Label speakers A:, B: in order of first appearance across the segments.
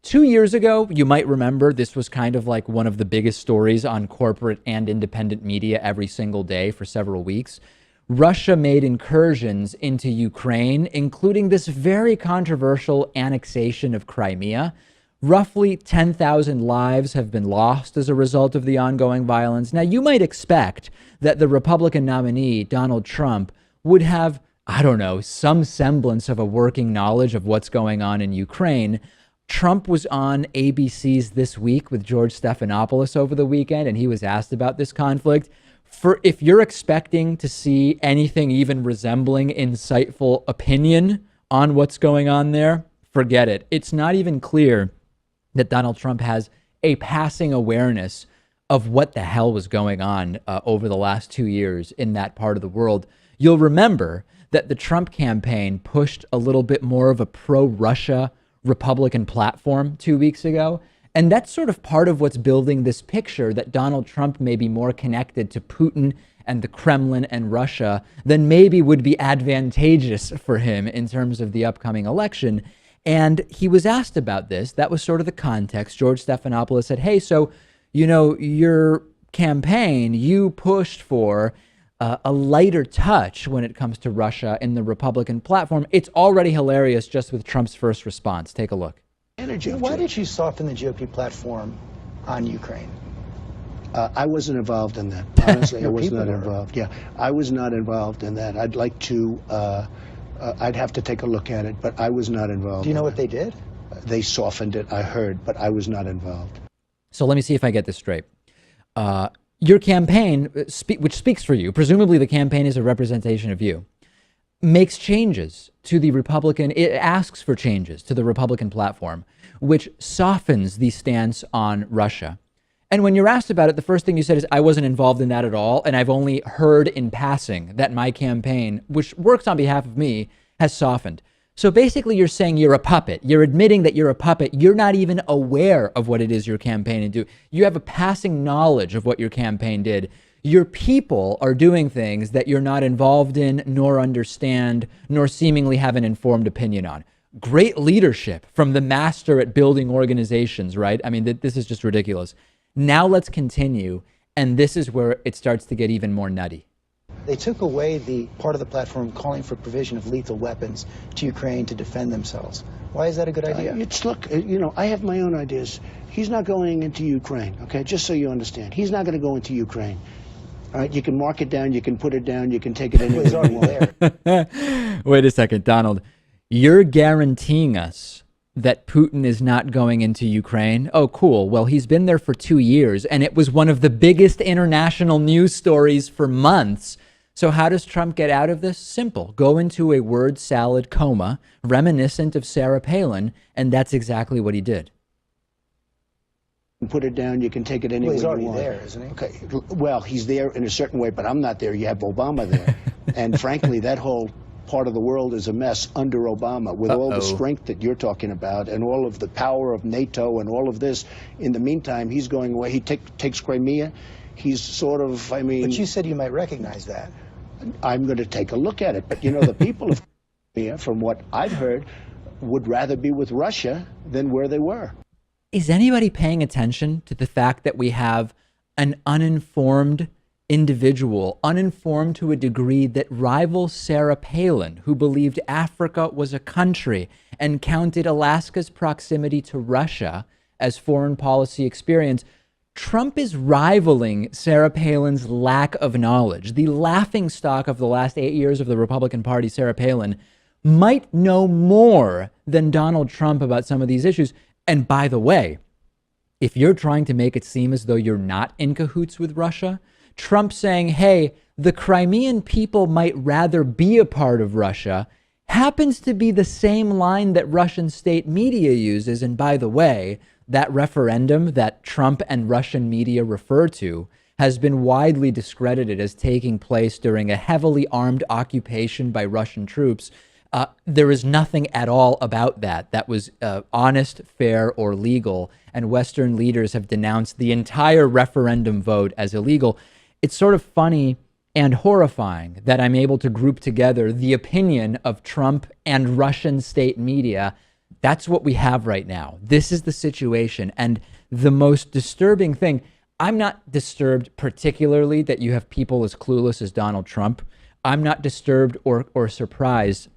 A: 2 years ago, you might remember this was kind of like one of the biggest stories on corporate and independent media every single day for several weeks. Russia made incursions into Ukraine, including this very controversial annexation of Crimea. Roughly 10,000 lives have been lost as a result of the ongoing violence. Now, you might expect that the Republican nominee, Donald Trump, would have, I don't know, some semblance of a working knowledge of what's going on in Ukraine. Trump was on ABC's This Week with George Stephanopoulos over the weekend, and he was asked about this conflict. If you're expecting to see anything even resembling insightful opinion on what's going on there, forget it. It's not even clear that Donald Trump has a passing awareness of what the hell was going on over the last 2 years in that part of the world. You'll remember that the Trump campaign pushed a little bit more of a pro-Russia Republican platform 2 weeks ago. And that's sort of part of what's building this picture that Donald Trump may be more connected to Putin and the Kremlin and Russia than maybe would be advantageous for him in terms of the upcoming election. And he was asked about this. That was sort of the context. George Stephanopoulos said, hey, so, you know, your campaign, you pushed for a lighter touch when it comes to Russia in the Republican platform. It's already hilarious just with Trump's first response. Take a look.
B: Why did you soften the GOP platform on Ukraine?
C: I wasn't involved in that. Honestly, I was not involved. Yeah, I was not involved in that. I'd like to, I'd have to take a look at it, but I was not involved.
B: Do you know what they did?
C: They softened it, I heard, but I was not involved.
A: So let me see if I get this straight. Your campaign, which speaks for you, presumably the campaign is a representation of you, makes changes to the Republican, it asks for changes to the Republican platform, which softens the stance on Russia. And when you're asked about it, the first thing you said is, I wasn't involved in that at all. And I've only heard in passing that my campaign, which works on behalf of me, has softened. So basically you're saying you're a puppet. You're admitting that you're a puppet. You're not even aware of what it is your campaign did. You have a passing knowledge of what your campaign did. Your people are doing things that you're not involved in, nor understand, nor seemingly have an informed opinion on. Great leadership from the master at building organizations, right? I mean, this is just ridiculous. Now let's continue. And this is where it starts to get even more nutty.
B: They took away the part of the platform calling for provision of lethal weapons to Ukraine to defend themselves. Why is that a good idea?
C: Look, you know, I have my own ideas. He's not going into Ukraine, okay? Just so you understand. He's not going to go into Ukraine. All right, you can mark it down, you can put it down, you can take it anywhere you want.
A: There. Wait a second, Donald. You're guaranteeing us that Putin is not going into Ukraine? Oh, cool. Well, he's been there for 2 years, and it was one of the biggest international news stories for months. So how does Trump get out of this? Simple. Go into a word salad coma, reminiscent of Sarah Palin, and that's exactly what he did.
C: Put it down, you can take it anywhere you want.
B: Well, he's already there, isn't he?
C: Okay. Well, he's there in a certain way, but I'm not there. You have Obama there. And frankly, that whole part of the world is a mess under Obama, with all the strength that you're talking about and all of the power of NATO and all of this. In the meantime, he's going away. He takes Crimea. He's sort of, I mean...
B: But you said you might recognize that.
C: I'm going to take a look at it. But, you know, the people of Crimea, from what I've heard, would rather be with Russia than where they were.
A: Is anybody paying attention to the fact that we have an uninformed individual, uninformed to a degree that rivals Sarah Palin, who believed Africa was a country and counted Alaska's proximity to Russia as foreign policy experience? Trump is rivaling Sarah Palin's lack of knowledge. The laughingstock of the last 8 years of the Republican Party, Sarah Palin, might know more than Donald Trump about some of these issues. And by the way, if you're trying to make it seem as though you're not in cahoots with Russia, Trump saying, hey, the Crimean people might rather be a part of Russia happens to be the same line that Russian state media uses. And by the way, that referendum that Trump and Russian media refer to has been widely discredited as taking place during a heavily armed occupation by Russian troops. There is nothing at all about that that was honest, fair, or legal. And Western leaders have denounced the entire referendum vote as illegal. It's sort of funny and horrifying that I'm able to group together the opinion of Trump and Russian state media That's what we have right now. This is the situation. And the most disturbing thing, I'm not disturbed particularly that you have people as clueless as Donald Trump. I'm not disturbed or surprised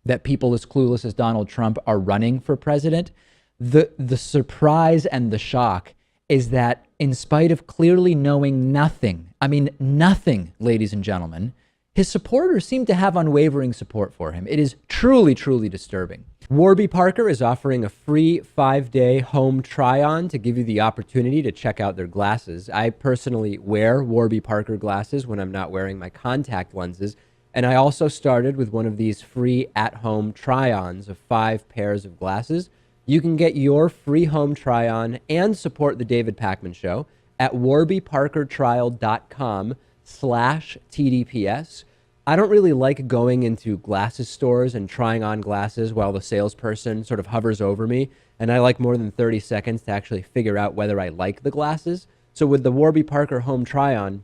A: that people as clueless as Donald Trump are running for president. The surprise and the shock is that in spite of clearly knowing nothing, I mean nothing, ladies and gentlemen, his supporters seem to have unwavering support for him. It is truly, truly disturbing. Warby Parker is offering a free 5-day home try-on to give you the opportunity to check out their glasses. I personally wear Warby Parker glasses when I'm not wearing my contact lenses. And I also started with one of these free at-home try-ons of 5 pairs of glasses. You can get your free home try-on and support the David Pakman Show at warbyparkertrial.com/TDPS. I don't really like going into glasses stores and trying on glasses while the salesperson sort of hovers over me. And I like more than 30 seconds to actually figure out whether I like the glasses. So with the Warby Parker home try-on,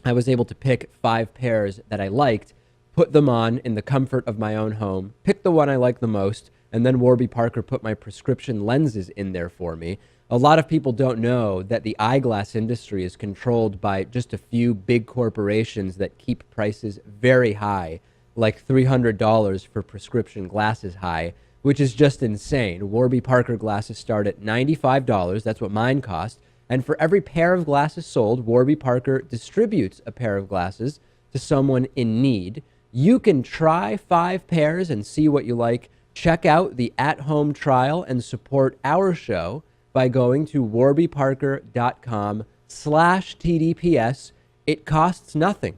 A: I was able to pick 5 pairs that I liked, put them on in the comfort of my own home, pick the one I like the most, and then Warby Parker put my prescription lenses in there for me. A lot of people don't know that the eyeglass industry is controlled by just a few big corporations that keep prices very high, like $300 for prescription glasses high, which is just insane. Warby Parker glasses start at $95. That's what mine cost. And for every pair of glasses sold, Warby Parker distributes a pair of glasses to someone in need. You can try 5 pairs and see what you like. Check out the at-home trial and support our show by going to warbyparker.com/TDPS. It costs nothing.